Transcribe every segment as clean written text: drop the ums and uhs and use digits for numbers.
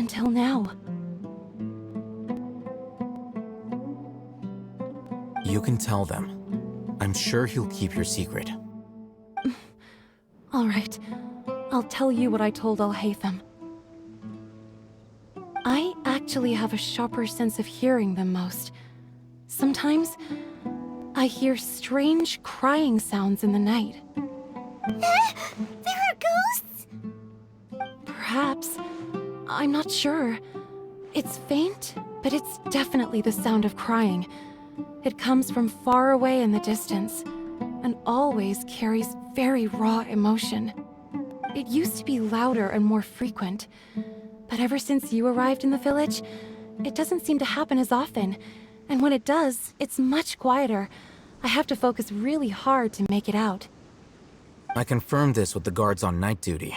until now. You can tell them. I'm sure he'll keep your secret. All right. I'll tell you what I told Al-Haytham. I actually have a sharper sense of hearing than most. Sometimes, I hear strange crying sounds in the night. There are ghosts? Perhaps. I'm not sure. It's faint, but it's definitely the sound of crying. It comes from far away in the distance, and always carries very raw emotion. It used to be louder and more frequent, but ever since you arrived in the village, it doesn't seem to happen as often, and when it does, it's much quieter. I have to focus really hard to make it out. I confirmed this with the guards on night duty.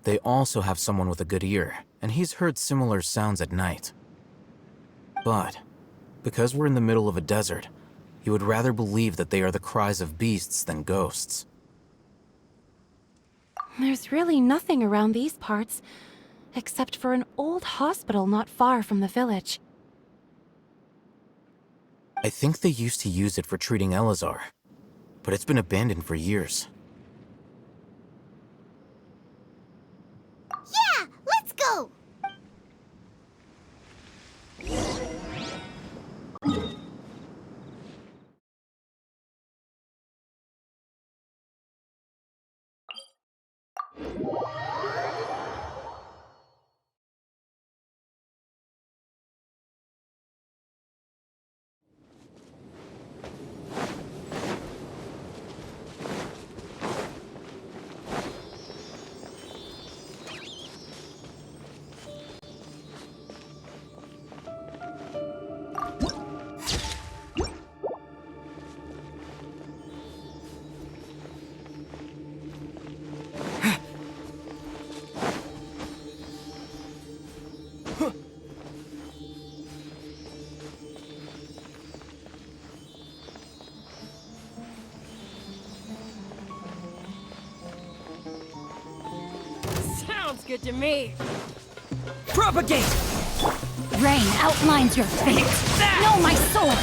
They also have someone with a good ear, and he's heard similar sounds at night. But, because we're in the middle of a desert, he would rather believe that they are the cries of beasts than ghosts. There's really nothing around these parts, except for an old hospital not far from the village. I think they used to use it for treating Elazar, but it's been abandoned for years. Yeah, let's go! Sounds good to me. Propagate! Rain outlines your fate. Know my sword!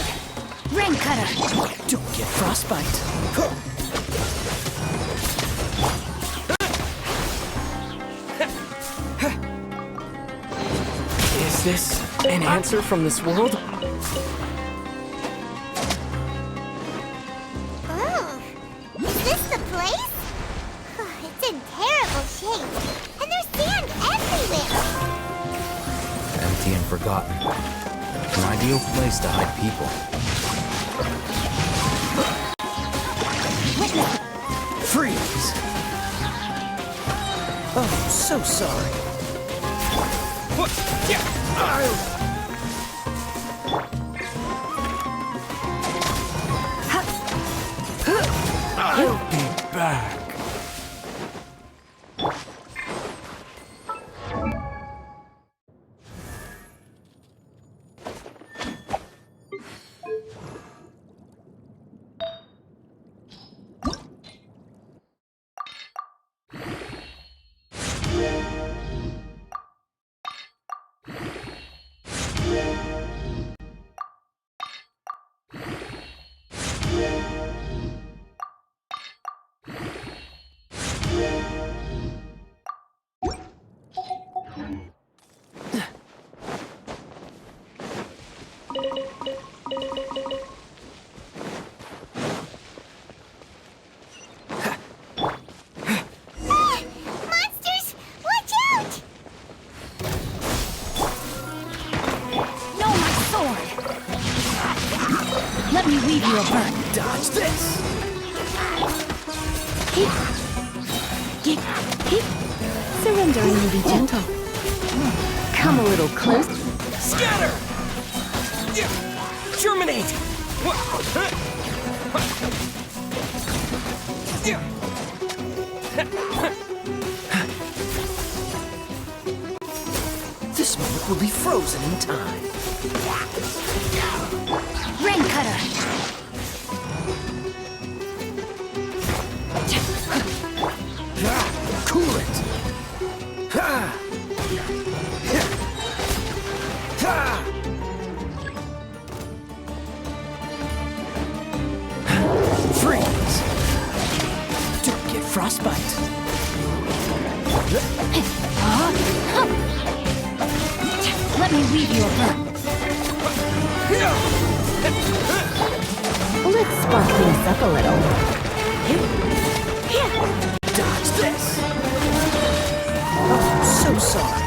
Rain cutter! Don't get frostbite. Is this an answer from this world? Oh, is this the place? It's in terrible shape, and there's sand everywhere. Empty and forgotten. An ideal place to hide people. Freeze! Oh, so sorry. I'll be back. Monsters, watch out! Know my sword! Let me weave you a burn. Dodge this! Keep. Surrendering will be gentle. Come a little close. Scatter! Germinate! This moment will be frozen in time. Rain cutter! Cool it! frostbite. Let me weave you a burn. Let's spark things up a little. Dodge this. Oh, so sorry.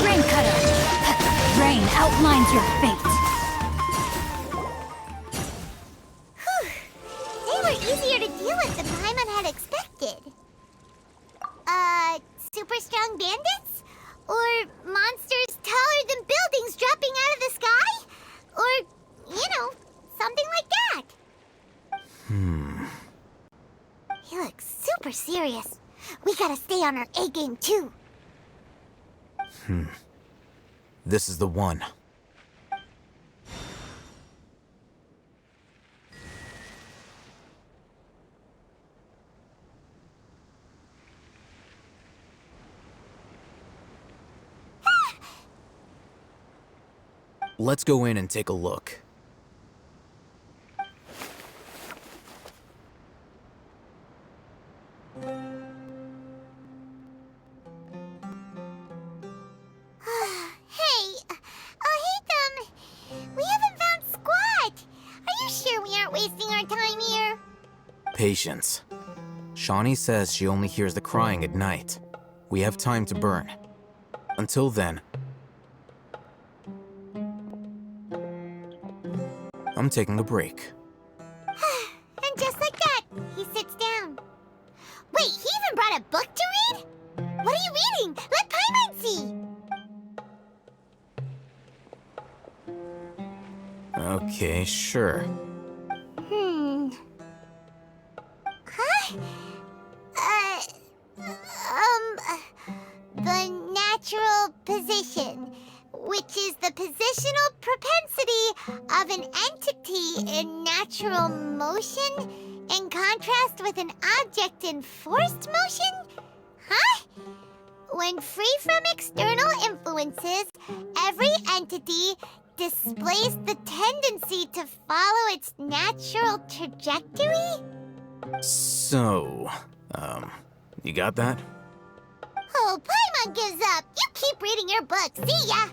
Rain cutter. Rain outlines your fate. They were easier to deal with than Paimon had expected. Super strong bandits? Or monsters taller than buildings dropping out of the sky? Or, something like that. He looks super serious. We gotta stay on our A game too. This is the one. Let's go in and take a look. Hey, Hitam, we haven't found squat. Are you sure we aren't wasting our time here? Patience. Shawnee says she only hears the crying at night. We have time to burn. Until then, I'm taking a break. And just like that, he sits down. Wait, he even brought a book to read? What are you reading? Let Paimon see. Okay, sure. Huh? The natural position, which is the positional propensity of an entity in natural motion in contrast with an object in forced motion? Huh? When free from external influences, every entity displays the tendency to follow its natural trajectory? So, you got that? Oh, Paimon gives up. You keep reading your book. See ya!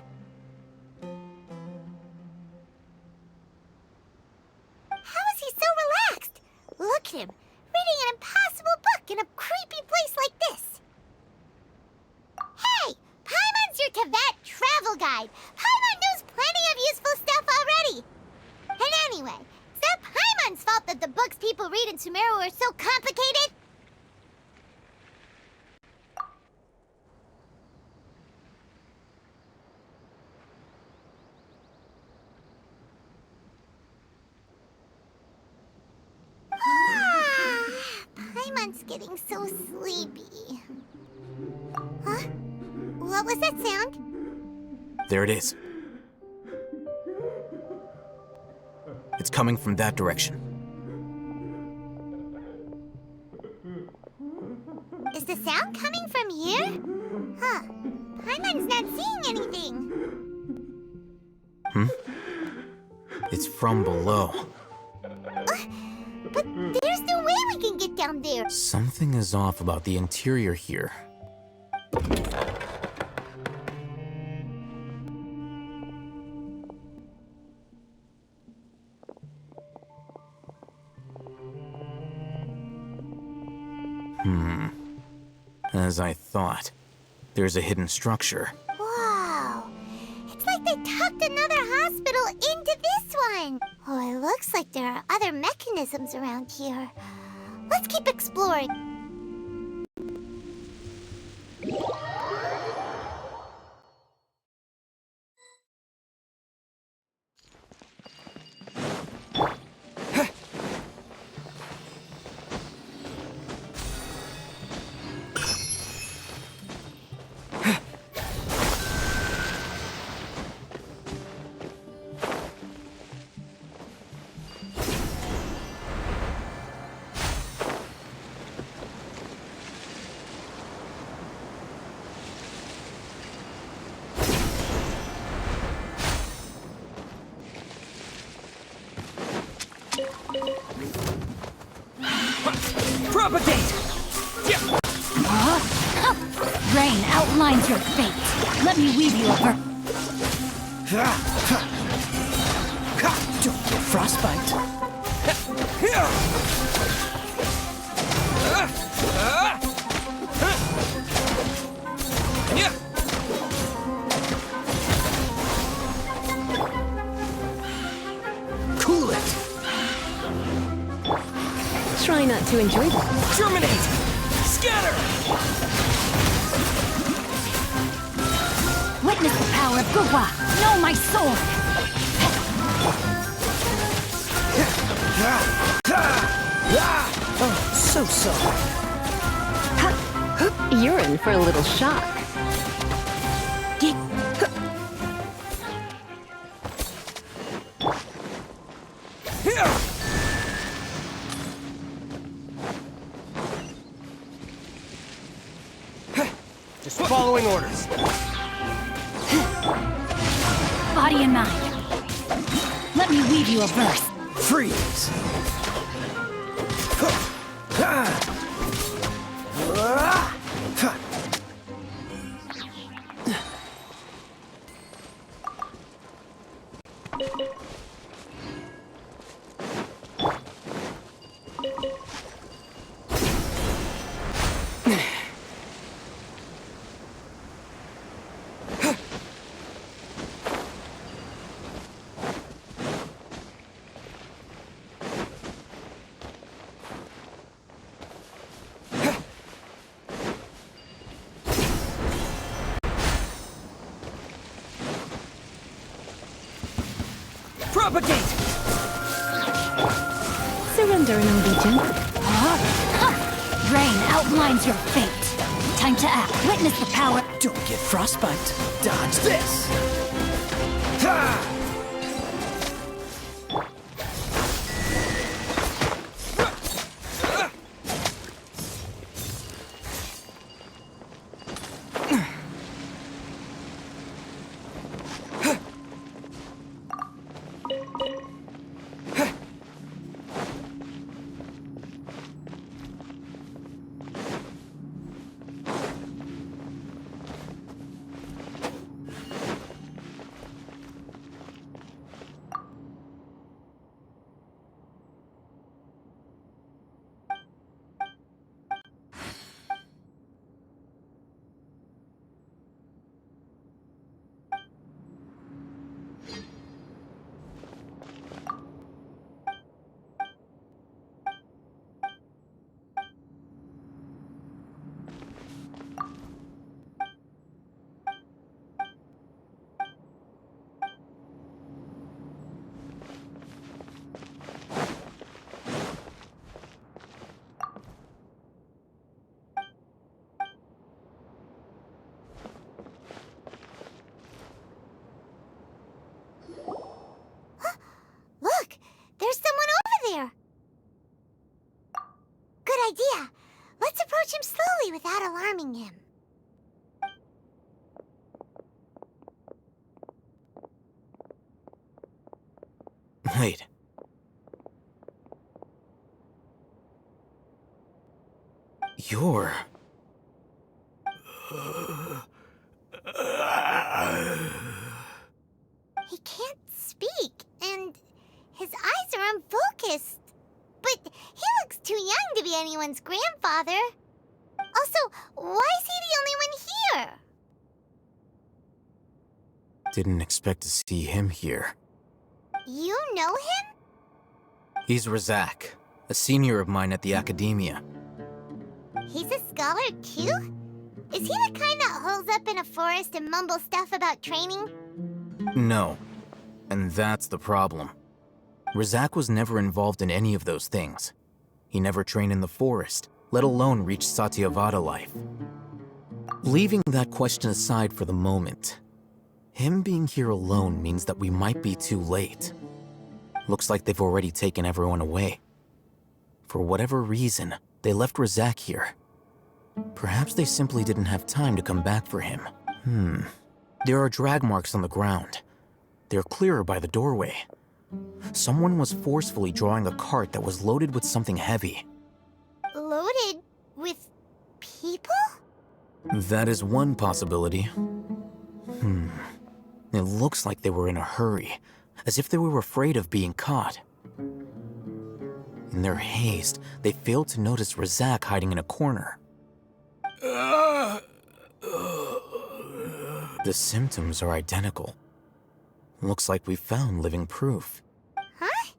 How is he so relaxed? Look at him, reading an impossible book in a creepy place like this. Hey! Paimon's your Teyvat travel guide. Paimon knows plenty of useful stuff already. And anyway, is that Paimon's fault that the books people read in Sumeru are so complicated? Paimon's getting so sleepy. Huh? What was that sound? There it is. It's coming from that direction. Is the sound coming from here? Huh. Paimon's not seeing anything. It's from below. But there's no way we can get down there. Something is off about the interior here. As I thought, there's a hidden structure. Wow. It's like they tucked another hospital into this one. Oh, it looks like there are other mechanisms around here. Let's keep exploring. Propagate! Rain outlines your fate. Let me weave you a Don't get frostbite. Cool it! Try not to enjoy that. Germinate! Scatter! Witness the power of Gugwa. Know my sword. Oh, so sorry. You're in for a little shock. Just following orders. Body and mind. Let me weave you a verse. Freeze! Propagate! Surrender an allegiance. Rain outlines your fate. Time to act. Witness the power. Don't get frostbite. Dodge this! Ha! Look, there's someone over there. Good idea. Let's approach him slowly without alarming him. Wait. You're... He can't speak, and his eyes are unfocused. But he looks too young to be anyone's grandfather. Also, why is he the only one here? Didn't expect to see him here. You know him? He's Razak, a senior of mine at the academia. He's a scholar too? Is he the kind that holes up in a forest and mumbles stuff about training? No. And that's the problem. Razak was never involved in any of those things. He never trained in the forest, let alone reach Satyavada life. Leaving that question aside for the moment, him being here alone means that we might be too late. Looks like they've already taken everyone away. For whatever reason, they left Razak here. Perhaps they simply didn't have time to come back for him. There are drag marks on the ground. They're clearer by the doorway. Someone was forcefully drawing a cart that was loaded with something heavy. Loaded That is one possibility. It looks like they were in a hurry, as if they were afraid of being caught. In their haste, they failed to notice Razak hiding in a corner. The symptoms are identical. Looks like we found living proof. Huh?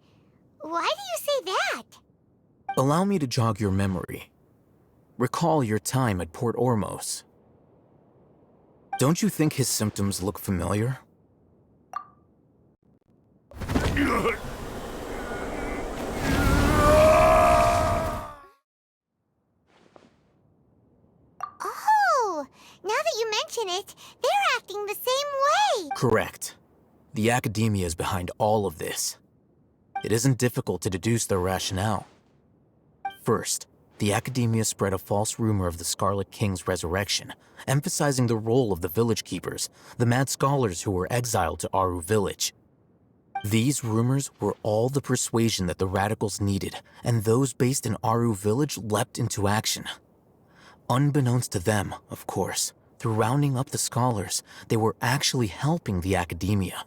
Why do you say that? Allow me to jog your memory. Recall your time at Port Ormos. Don't you think his symptoms look familiar? Oh, now that you mention it, they're acting the same way. Correct. The Academia is behind all of this. It isn't difficult to deduce their rationale. First, the Academia spread a false rumor of the Scarlet King's resurrection, emphasizing the role of the village keepers, the mad scholars who were exiled to Aru village. These rumors were all the persuasion that the radicals needed, and those based in Aru village leapt into action. Unbeknownst to them, of course, through rounding up the scholars, they were actually helping the Academia.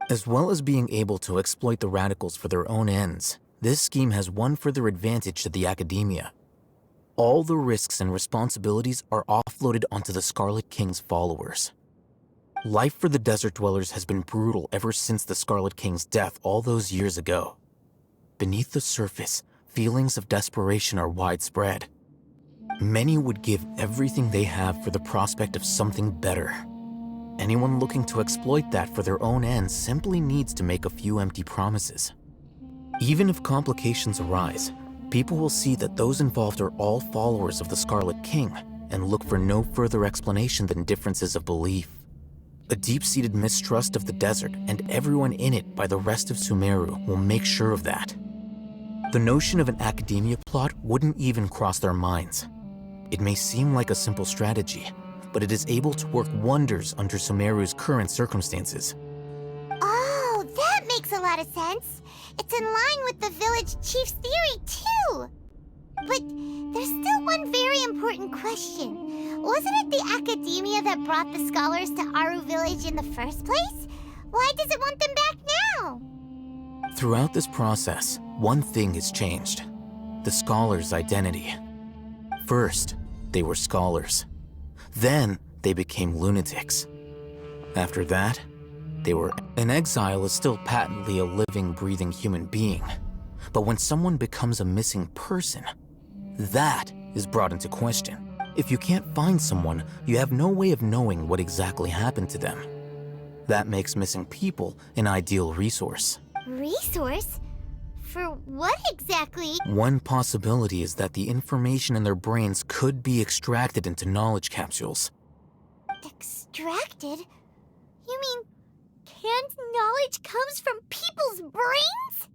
As well as being able to exploit the radicals for their own ends, this scheme has one further advantage to the Academia. All the risks and responsibilities are offloaded onto the Scarlet King's followers. Life for the desert dwellers has been brutal ever since the Scarlet King's death all those years ago. Beneath the surface, feelings of desperation are widespread. Many would give everything they have for the prospect of something better. Anyone looking to exploit that for their own ends simply needs to make a few empty promises. Even if complications arise, people will see that those involved are all followers of the Scarlet King and look for no further explanation than differences of belief. A deep-seated mistrust of the desert and everyone in it by the rest of Sumeru will make sure of that. The notion of an Academia plot wouldn't even cross their minds. It may seem like a simple strategy, but it is able to work wonders under Sumeru's current circumstances. Oh, that makes a lot of sense. It's in line with the village chief's theory, too. But there's still one very important question. Wasn't it the Academia that brought the scholars to Aru village in the first place? Why does it want them back now? Throughout this process, one thing has changed: the scholars' identity. First, they were scholars. Then, they became lunatics. After that, they were... An exile is still patently a living, breathing human being. But when someone becomes a missing person, that is brought into question. If you can't find someone, you have no way of knowing what exactly happened to them. That makes missing people an ideal resource. Resource? For what exactly? One possibility is that the information in their brains could be extracted into knowledge capsules. Extracted? You mean canned knowledge comes from people's brains?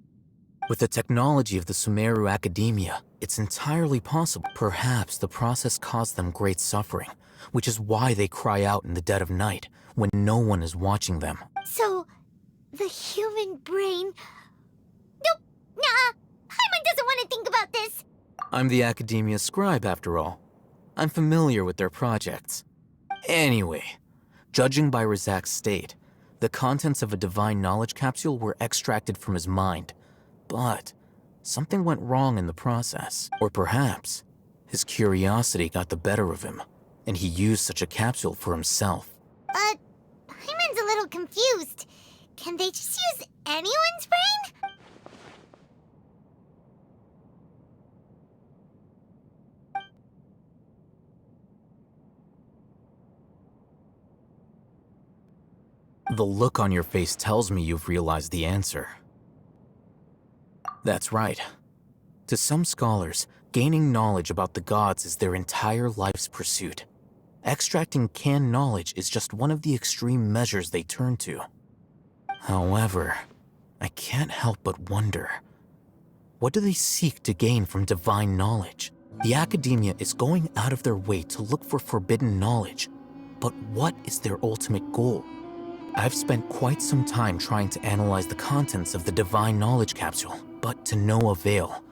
With the technology of the Sumeru Academia, it's entirely possible. Perhaps the process caused them great suffering, which is why they cry out in the dead of night when no one is watching them. So, the human brain... Nope, nah, Hyman doesn't want to think about this. I'm the Academia scribe, after all. I'm familiar with their projects. Anyway, judging by Razak's state, the contents of a divine knowledge capsule were extracted from his mind. But something went wrong in the process. Or perhaps his curiosity got the better of him, and he used such a capsule for himself. Hyman's a little confused. Can they just use anyone's brain? The look on your face tells me you've realized the answer. That's right. To some scholars, gaining knowledge about the gods is their entire life's pursuit. Extracting canned knowledge is just one of the extreme measures they turn to. However, I can't help but wonder, what do they seek to gain from divine knowledge? The Academia is going out of their way to look for forbidden knowledge, but what is their ultimate goal? I've spent quite some time trying to analyze the contents of the divine knowledge capsule, but to no avail.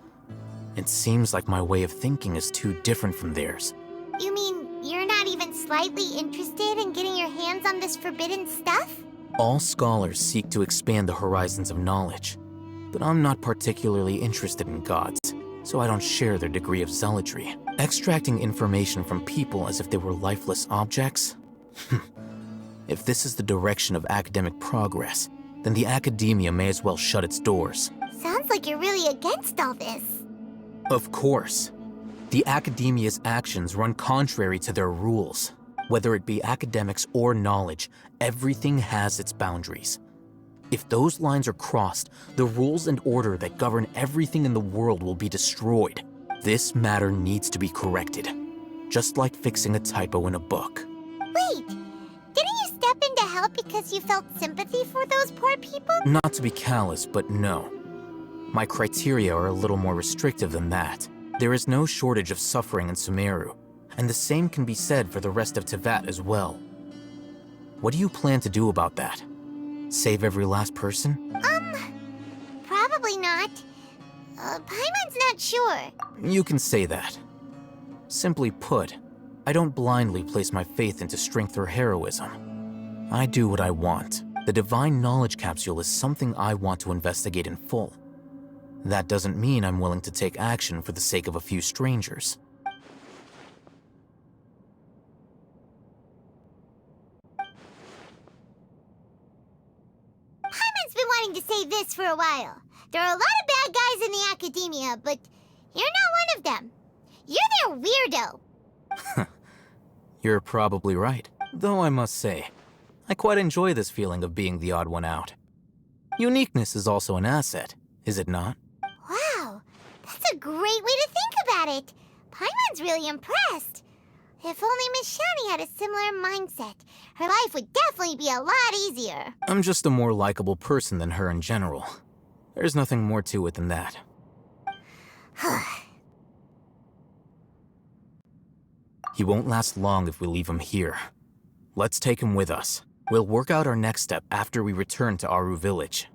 It seems like my way of thinking is too different from theirs. You mean you're not slightly interested in getting your hands on this forbidden stuff? All scholars seek to expand the horizons of knowledge, but I'm not particularly interested in gods, so I don't share their degree of zealotry. Extracting information from people as if they were lifeless objects? If this is the direction of academic progress, then the academia may as well shut its doors. Sounds like you're really against all this. Of course. The academia's actions run contrary to their rules. Whether it be academics or knowledge, everything has its boundaries. If those lines are crossed, the rules and order that govern everything in the world will be destroyed. This matter needs to be corrected, just like fixing a typo in a book. Wait, didn't you step in to help because you felt sympathy for those poor people? Not to be callous, but no. My criteria are a little more restrictive than that. There is no shortage of suffering in Sumeru, and the same can be said for the rest of Teyvat as well. What do you plan to do about that? Save every last person? Probably not. Paimon's not sure. You can say that. Simply put, I don't blindly place my faith into strength or heroism. I do what I want. The Divine Knowledge Capsule is something I want to investigate in full. That doesn't mean I'm willing to take action for the sake of a few strangers. Paimon's been wanting to say this for a while. There are a lot of bad guys in the academia, but you're not one of them. You're their weirdo. You're probably right. Though I must say, I quite enjoy this feeling of being the odd one out. Uniqueness is also an asset, is it not? Wow, that's a great way to think about it. Paimon's really impressed. If only Miss Shani had a similar mindset, her life would definitely be a lot easier. I'm just a more likable person than her in general. There's nothing more to it than that. He won't last long if we leave him here. Let's take him with us. We'll work out our next step after we return to Aru Village.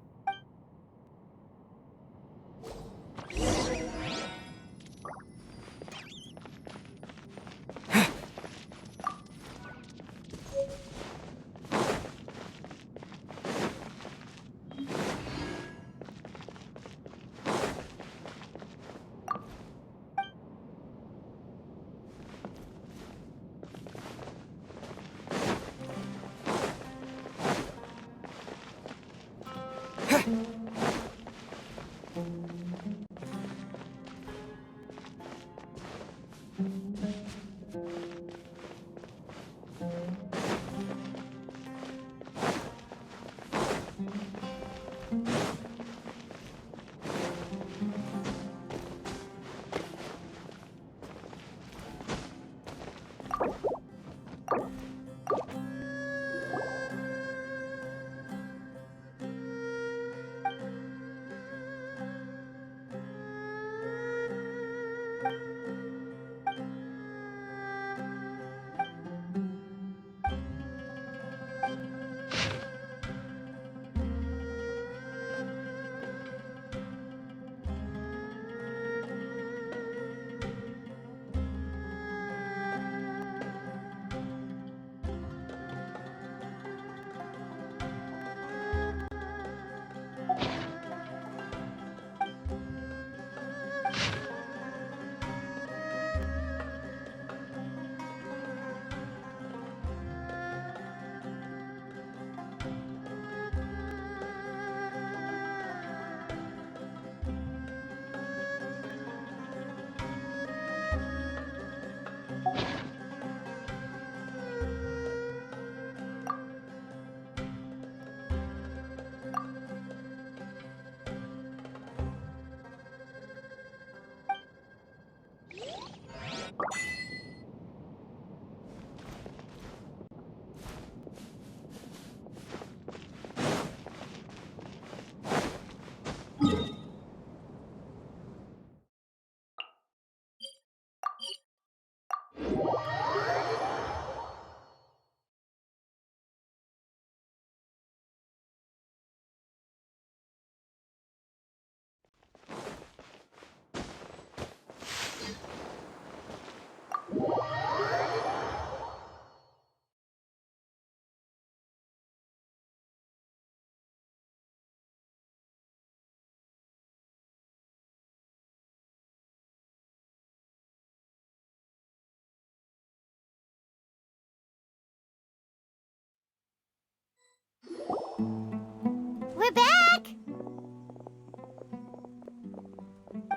We're back!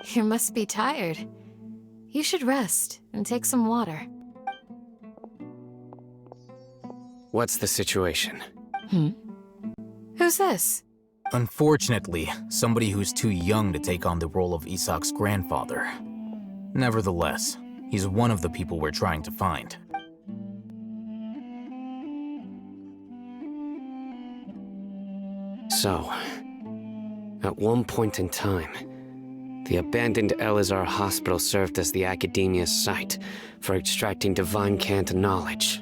You must be tired. You should rest and take some water. What's the situation? Who's this? Unfortunately, somebody who's too young to take on the role of Isak's grandfather. Nevertheless, he's one of the people we're trying to find. So, at one point in time, the abandoned Elazar Hospital served as the Academia's site for extracting divine cant knowledge.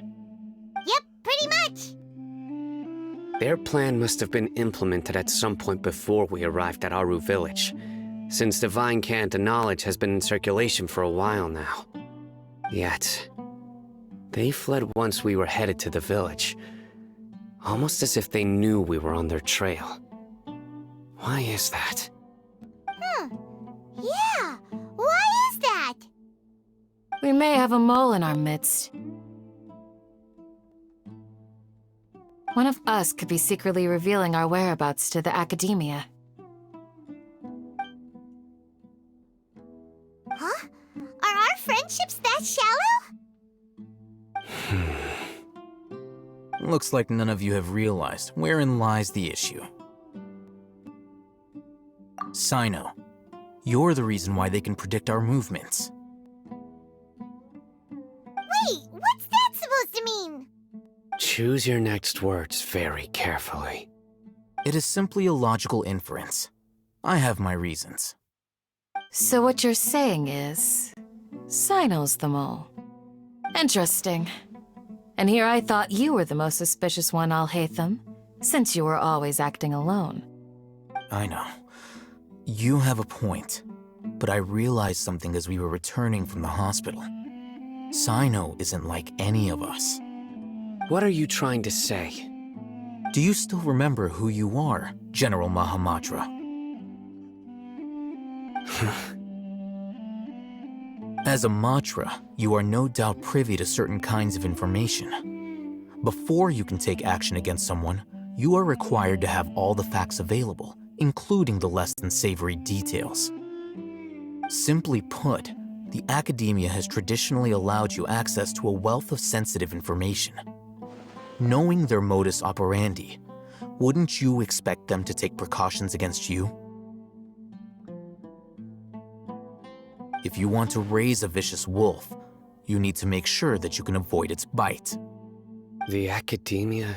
Yep, pretty much. Their plan must have been implemented at some point before we arrived at Aru Village, since divine cant knowledge has been in circulation for a while now. Yet, they fled once we were headed to the village, almost as if they knew we were on their trail. Why is that? Yeah, why is that? We may have a mole in our midst. One of us could be secretly revealing our whereabouts to the Academia. Huh? Are our friendships that shallow? Looks like none of you have realized wherein lies the issue. Sino, you're the reason why they can predict our movements. Wait, what's that supposed to mean? Choose your next words very carefully. It is simply a logical inference. I have my reasons. So what you're saying is... Sino's the mole. Interesting. And here I thought you were the most suspicious one, Alhaitham, since you were always acting alone. I know. You have a point, but I realized something as we were returning from the hospital. Sino isn't like any of us. What are you trying to say? Do you still remember who you are, General Mahamatra? As a Matra, you are no doubt privy to certain kinds of information. Before you can take action against someone, you are required to have all the facts available, including the less than savory details. Simply put, the Academia has traditionally allowed you access to a wealth of sensitive information. Knowing their modus operandi, wouldn't you expect them to take precautions against you? If you want to raise a vicious wolf, you need to make sure that you can avoid its bite. The Academia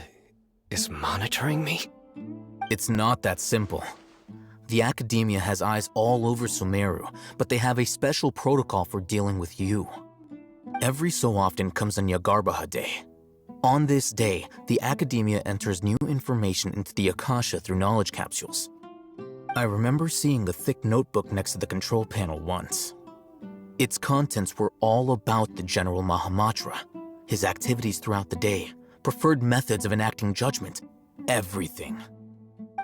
is monitoring me? It's not that simple. The Academia has eyes all over Sumeru, but they have a special protocol for dealing with you. Every so often comes a Nyagarbaha Day. On this day, the Academia enters new information into the Akasha through knowledge capsules. I remember seeing a thick notebook next to the control panel once. Its contents were all about the General Mahamatra, his activities throughout the day, preferred methods of enacting judgment, everything.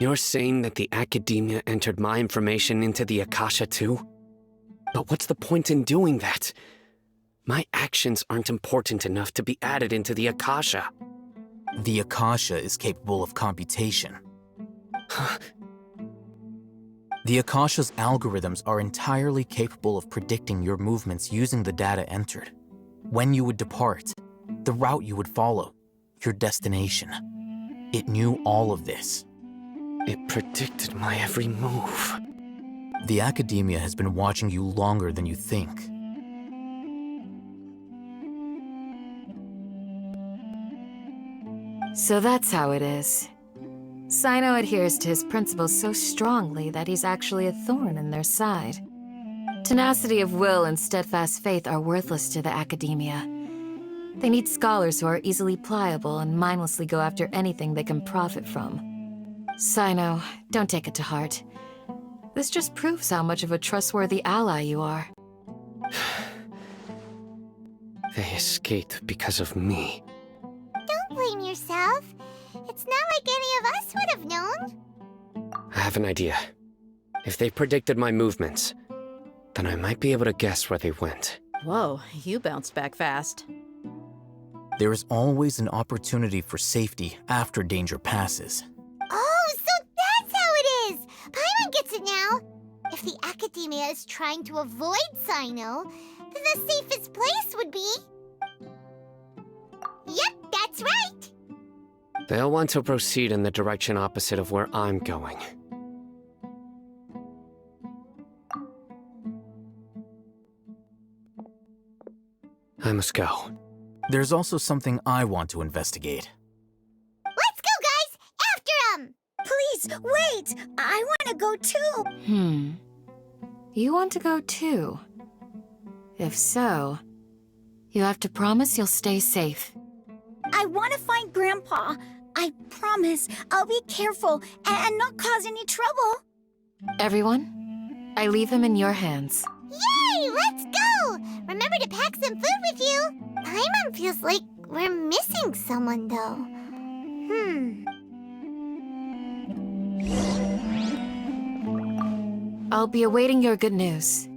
You're saying that the Academia entered my information into the Akasha too? But what's the point in doing that? My actions aren't important enough to be added into the Akasha. The Akasha is capable of computation. The Akasha's algorithms are entirely capable of predicting your movements using the data entered. When you would depart, the route you would follow, your destination. It knew all of this. It predicted my every move. The Academia has been watching you longer than you think. So that's how it is. Sino adheres to his principles so strongly that he's actually a thorn in their side. Tenacity of will and steadfast faith are worthless to the Academia. They need scholars who are easily pliable and mindlessly go after anything they can profit from. Sino, don't take it to heart. This just proves how much of a trustworthy ally you are. They escaped because of me. Don't blame yourself. It's not like any of us would have known. I have an idea. If they predicted my movements, then I might be able to guess where they went. Whoa, you bounced back fast. There is always an opportunity for safety after danger passes. Oh, so that's is trying to avoid Sino, then the safest place would be... Yep, that's right! They'll want to proceed in the direction opposite of where I'm going. I must go. There's also something I want to investigate. Let's go, guys! After 'em! Please, wait! I want to go too! You want to go too? If so, you have to promise you'll stay safe. I want to find Grandpa. I promise I'll be careful and not cause any trouble. Everyone, I leave him in your hands. Yay! Let's go! Remember to pack some food with you! Paimon feels like we're missing someone, though. I'll be awaiting your good news.